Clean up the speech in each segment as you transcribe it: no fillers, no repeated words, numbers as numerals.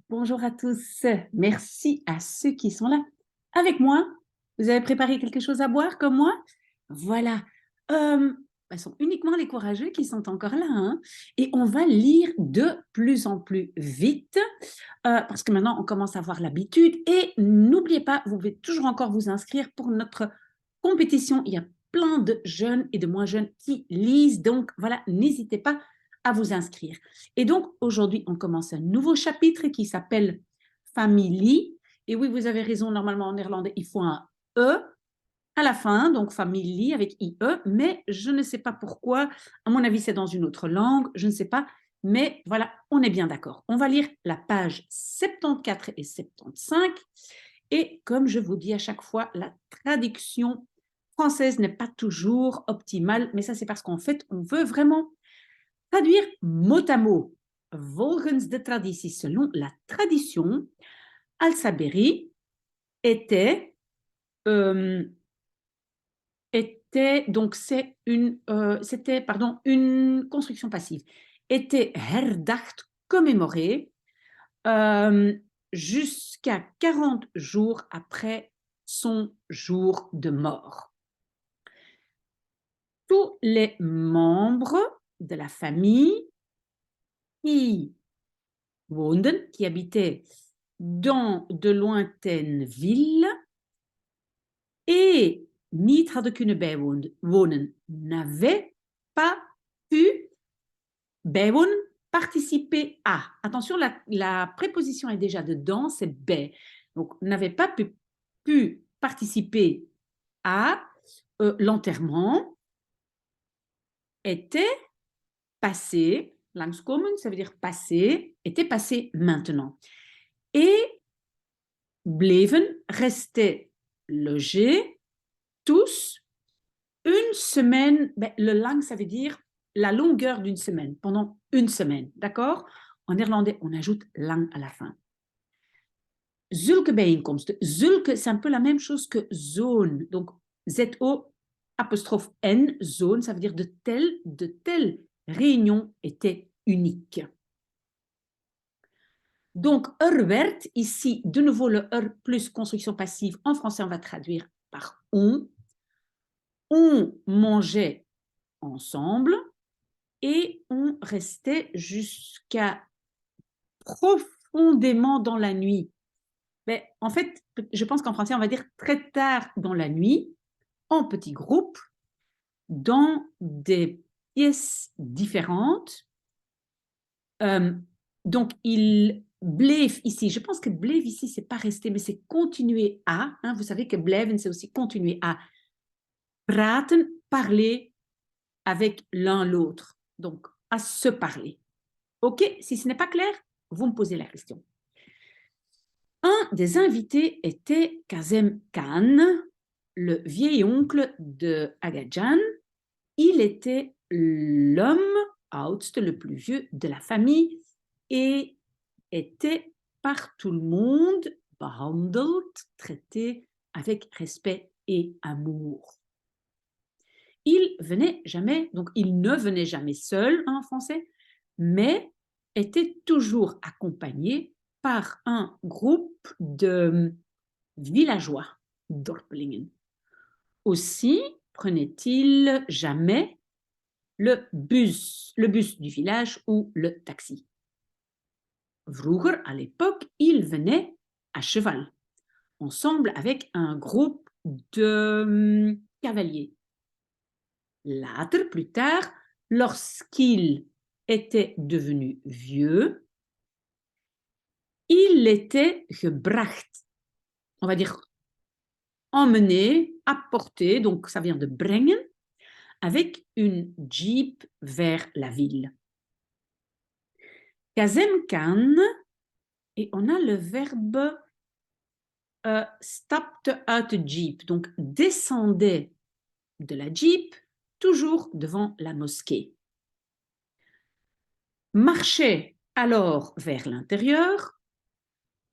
Bonjour à tous. Merci à ceux qui sont là avec moi. Vous avez préparé quelque chose à boire comme moi? Voilà. Ce sont uniquement les courageux qui sont encore là, hein. Et on va lire de plus en plus vite parce que maintenant on commence à avoir l'habitude. Et n'oubliez pas, vous pouvez toujours encore vous inscrire pour notre compétition. Il y a plein de jeunes et de moins jeunes qui lisent. Donc voilà, n'hésitez pas à vous inscrire. Et donc, aujourd'hui, on commence un nouveau chapitre qui s'appelle Family. Et oui, vous avez raison, normalement en néerlandais, il faut un E à la fin, donc Family avec IE, mais je ne sais pas pourquoi. À mon avis, c'est dans une autre langue, je ne sais pas. Mais voilà, on est bien d'accord. On va lire la page 74 et 75. Et comme je vous dis à chaque fois, la traduction française n'est pas toujours optimale, mais ça, c'est parce qu'en fait, on veut vraiment traduire mot à mot, volgens de traditie, selon la tradition. Al-Saberi était, euh, donc c'était, pardon, une construction passive, était herdacht, commémoré, euh, jusqu'à 40 jours après son jour de mort. Tous les membres de la famille qui qui habitaient dans de lointaines villes et niet hadden kunnen bijwonen, n'avaient pas pu bijwonen, participer à. Attention, la préposition est déjà dedans, c'est bij. Donc, n'avait pas pu participer à l'enterrement, était passé, langskomen, ça veut dire passé, était passé maintenant. Et bleven, restaient logés, tous, une semaine, le lang, ça veut dire la longueur d'une semaine, pendant une semaine, d'accord? En néerlandais, on ajoute lang à la fin. Zulke bijeenkomsten, zulke, c'est un peu la même chose que zone, donc Z-O apostrophe N, zone, ça veut dire de telles réunions étaient uniques. Donc, werd, ici, de nouveau le plus construction passive, en français, on va traduire par on. On mangeait ensemble et on restait jusqu'à profondément dans la nuit. Mais en fait, je pense qu'en français, on va dire très tard dans la nuit, en petits groupes, dans des pièces différentes. Donc, il bleef ici. Je pense que bleef ici, c'est pas rester, mais c'est continuer à. Hein, vous savez que blijven, c'est aussi continuer à praten, parler avec l'un l'autre. Donc, à se parler. OK, si ce n'est pas clair, vous me posez la question. Un des invités était Kazem Khan, le vieil oncle de Agajan. Il était l'homme oudste, le plus vieux de la famille, et était par tout le monde behandeld, traité avec respect et amour. Il ne venait jamais seul en français, mais était toujours accompagné par un groupe de villageois, dorpelingen. Aussi prenait-il jamais le bus du village ou le taxi. Vroeger, à l'époque, il venait à cheval, ensemble avec un groupe de cavaliers. Later, plus tard, lorsqu'il était devenu vieux, il était gebracht. On va dire emmené, apporté, donc ça vient de brengen, avec une jeep vers la ville. Kazem Khan, et on a le verbe stapte uit de jeep, donc descendait de la jeep, toujours devant la mosquée. Marchait alors vers l'intérieur,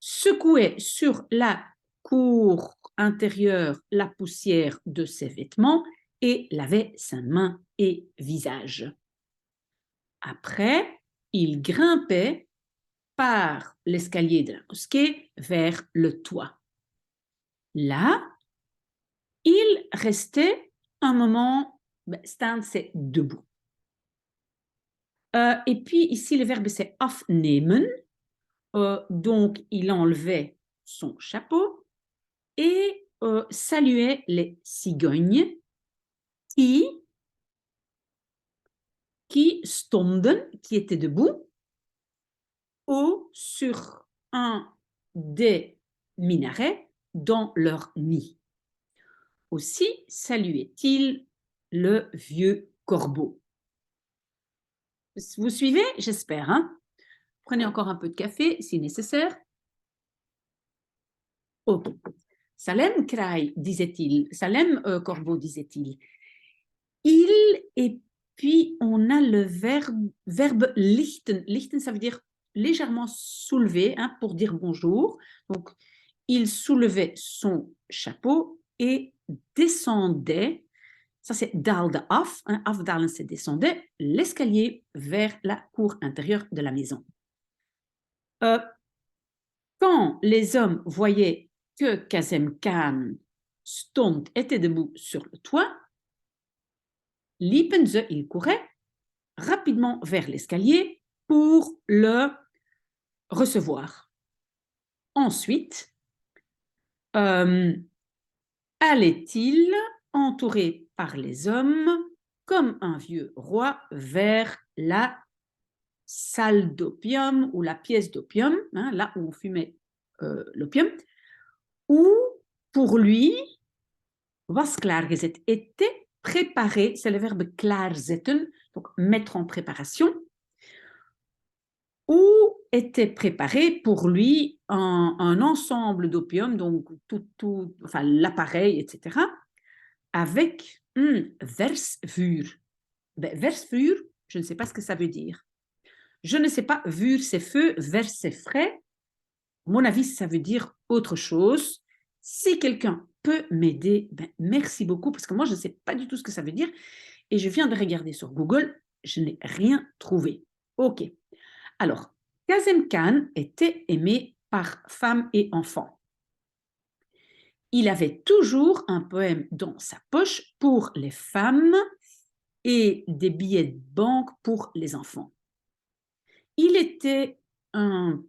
secouait sur la cour intérieure la poussière de ses vêtements et lavait ses mains et visage. Après, il grimpait par l'escalier de la mosquée vers le toit. Là, il restait un moment, staan c'est debout. Et puis ici, le verbe c'est afnemen, donc il enlevait son chapeau et saluait les cigognes qui stonden, qui étaient debout, ou sur un des minarets dans leur nid. Aussi saluait-il le vieux corbeau. Vous suivez? J'espère. Hein? Prenez encore un peu de café si nécessaire. Ok. Salem kraai, disait-il. Salem corbeau, disait-il. Il, et puis on a le verbe lichten. Lichten, ça veut dire légèrement soulever, hein, pour dire bonjour. Donc, il soulevait son chapeau et descendait. Ça, c'est daalde af. Hein, afdalen, c'est descendait l'escalier vers la cour intérieure de la maison. Quand les hommes voyaient que Kazem Khan stond, était debout sur le toit, liepen ze, ils couraient rapidement vers l'escalier pour le recevoir. Ensuite, allait-il, entouré par les hommes, comme un vieux roi, vers la salle d'opium ou la pièce d'opium, hein, là où on fumait l'opium, où pour lui, was klaargezet était préparé, c'est le verbe klaarzetten, donc mettre en préparation, où était préparé pour lui un ensemble d'opium, donc tout, enfin l'appareil, etc., avec versvuur. Versvuur, je ne sais pas ce que ça veut dire. Je ne sais pas, vuur c'est feu, vers c'est frais. À mon avis, ça veut dire autre chose. Si quelqu'un peut m'aider, merci beaucoup, parce que moi, je ne sais pas du tout ce que ça veut dire. Et je viens de regarder sur Google, je n'ai rien trouvé. OK. Alors, Kazem Khan était aimé par femmes et enfants. Il avait toujours un poème dans sa poche pour les femmes et des billets de banque pour les enfants. Il était un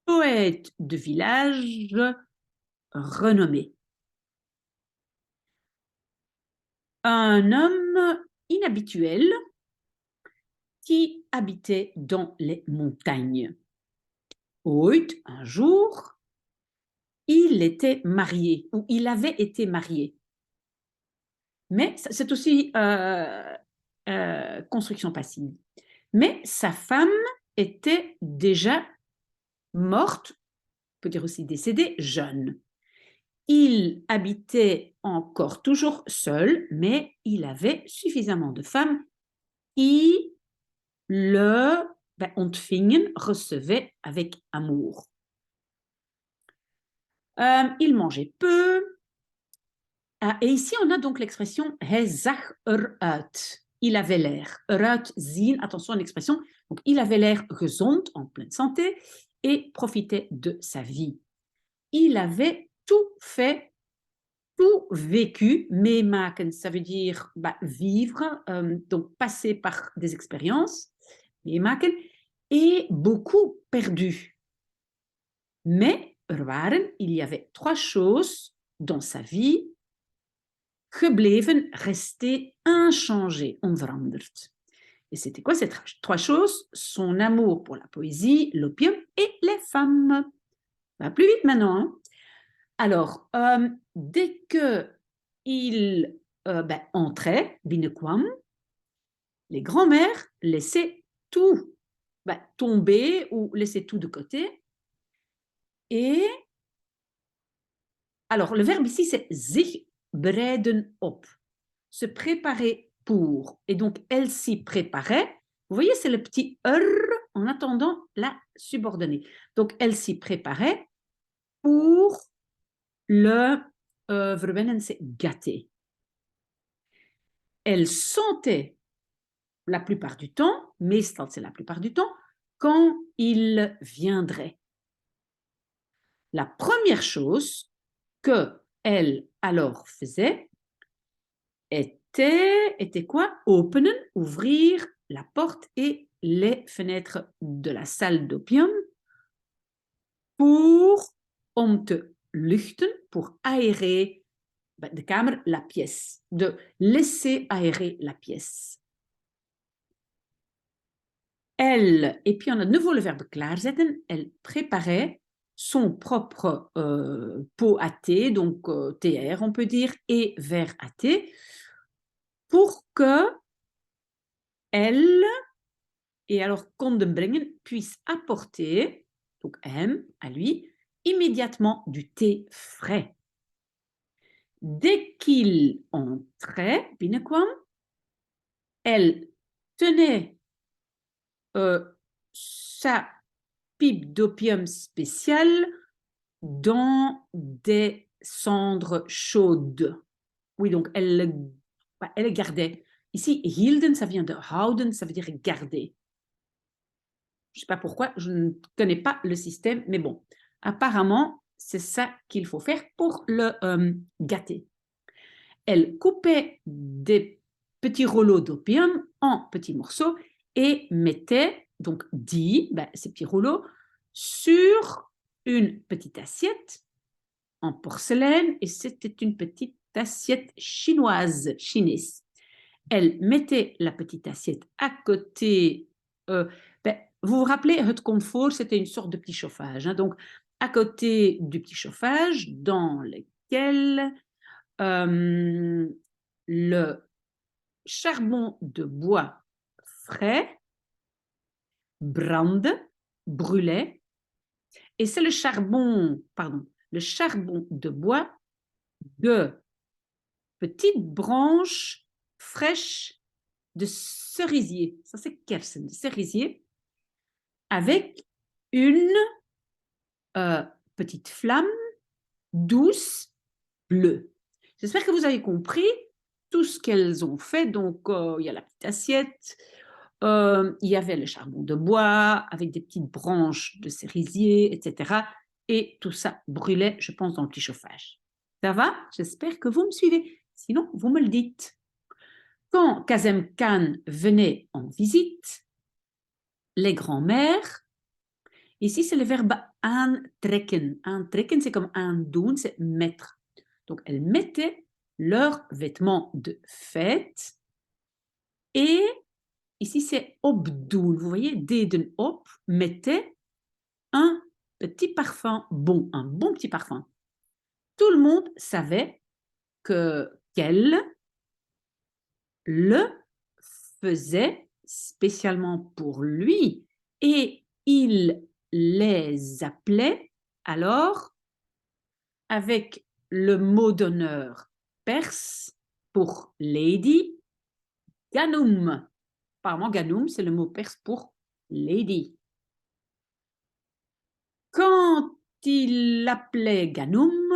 poète de village renommé. Un homme inhabituel qui habitait dans les montagnes. Ooit, un jour, il était marié, ou il avait été marié. Mais c'est aussi construction passive. Mais sa femme était déjà morte, on peut dire aussi décédée, jeune. Il habitait encore toujours seul, mais il avait suffisamment de femmes qui le ontvingen, recevaient avec amour. Il mangeait peu. Et ici, on a donc l'expression « hij zag eruit ». Il avait l'air. Eruit zien, attention à l'expression. Donc, il avait l'air gezond, en pleine santé, et profitait de sa vie. Il avait tout fait, tout vécu. Meemaken, ça veut dire vivre, donc passer par des expériences. Meemaken, et beaucoup perdu. Mais il y avait 3 choses dans sa vie gebleven, resté inchangé, onveranderd. Et c'était quoi ces 3 choses? Son amour pour la poésie, l'opium et les femmes. Ça va plus vite maintenant. Hein? Alors, dès qu'il entrait, binnenkwam, les grands-mères laissaient tout tomber ou laissaient tout de côté. Et alors, le verbe ici, c'est zich bereiden op. Se préparer pour. Et donc, elle s'y préparait. Vous voyez, c'est le petit en attendant la subordonnée. Donc, elle s'y préparait pour le verwennen, c'est gâter. Elle sentait la plupart du temps, meestal c'est la plupart du temps, quand il viendrait. La première chose que elle alors faisait était quoi? Openen, ouvrir la porte et les fenêtres de la salle d'opium pour om te luchten, pour aérer de kamer, la pièce, de laisser aérer la pièce. Elle, et puis on a de nouveau le verbe klaarzetten, elle préparait son propre pot à thé, donc TR on peut dire, et verre à thé, pour que elle, et alors konden brengen, puisse apporter, donc hem, à lui, immédiatement du thé frais. Dès qu'il entrait, binnenkwam, elle tenait sa pipe d'opium spéciale dans des cendres chaudes. Oui, donc elle gardait. Ici, hielden, ça vient de houden, ça veut dire garder. Je ne sais pas pourquoi, je ne connais pas le système, mais bon, apparemment, c'est ça qu'il faut faire pour le gâter. Elle coupait des petits rouleaux d'opium en petits morceaux et mettait donc ces petits rouleaux sur une petite assiette en porcelaine, et c'était une petite assiette chinoise, chinese. Elle mettait la petite assiette à côté. Vous vous rappelez, het comfort, c'était une sorte de petit chauffage. Hein, donc, à côté du petit chauffage, dans lequel le charbon de bois frais brande, brûlait, et c'est le charbon de bois de petites branches fraîches de cerisier. Ça, c'est kersen, de cerisier, avec une petite flamme douce bleue. J'espère que vous avez compris tout ce qu'elles ont fait. Donc, il y a la petite assiette, il y avait le charbon de bois avec des petites branches de cerisier, etc. Et tout ça brûlait, je pense, dans le petit chauffage. Ça va? J'espère que vous me suivez. Sinon, vous me le dites. Quand Kazem Khan venait en visite, les grands-mères, ici c'est le verbe aantrekken. Aantrekken, c'est comme aandoen, c'est mettre. Donc, elles mettaient leurs vêtements de fête et ici c'est opdoen. Vous voyez, deden op, mettait un petit parfum bon, un bon petit parfum. Tout le monde savait qu'elle le faisait spécialement pour lui et il les appelait alors avec le mot d'honneur perse pour lady, Ganoum. Apparemment, Ganoum, c'est le mot perse pour lady. Quand il l'appelait Ganoum,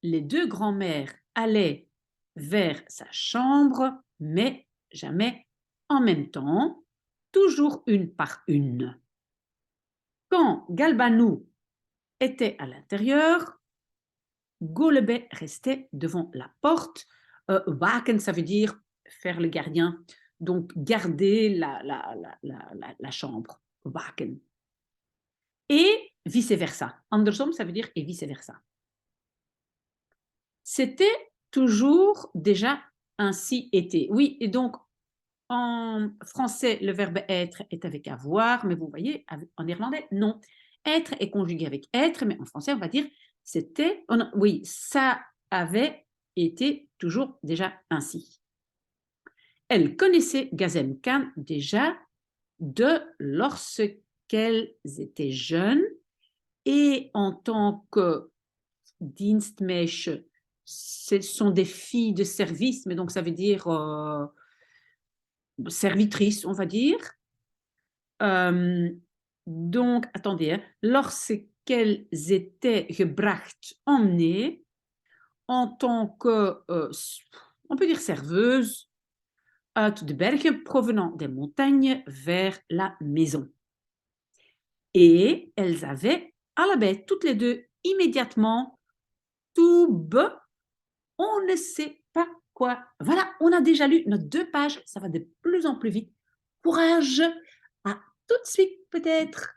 les deux grands-mères allaient vers sa chambre, mais jamais en même temps, toujours une par une. Quand Galbanou était à l'intérieur, Golebe restait devant la porte. Waken, ça veut dire faire le gardien, donc garder la chambre. Waken. Et vice-versa. Andersom, ça veut dire et vice-versa. C'était toujours déjà ainsi été. Oui, et donc en français, le verbe être est avec avoir, mais vous voyez, en néerlandais, non. Être est conjugué avec être, mais en français, on va dire c'était, oui, ça avait été toujours déjà ainsi. Elle connaissait Gazem Khan déjà de lorsqu'elles étaient jeunes et en tant que dienstmeisje, ce sont des filles de service, mais donc ça veut dire servitrice, on va dire. Donc, attendez, hein, lorsqu'elles étaient gebracht, emmenées, en tant que, on peut dire serveuse, uit de bergen, provenant des montagnes vers la maison. Et elles avaient allebei, toutes les deux, immédiatement, tube, on ne sait pas quoi. Voilà, on a déjà lu nos 2 pages, ça va de plus en plus vite. Courage, à tout de suite peut-être.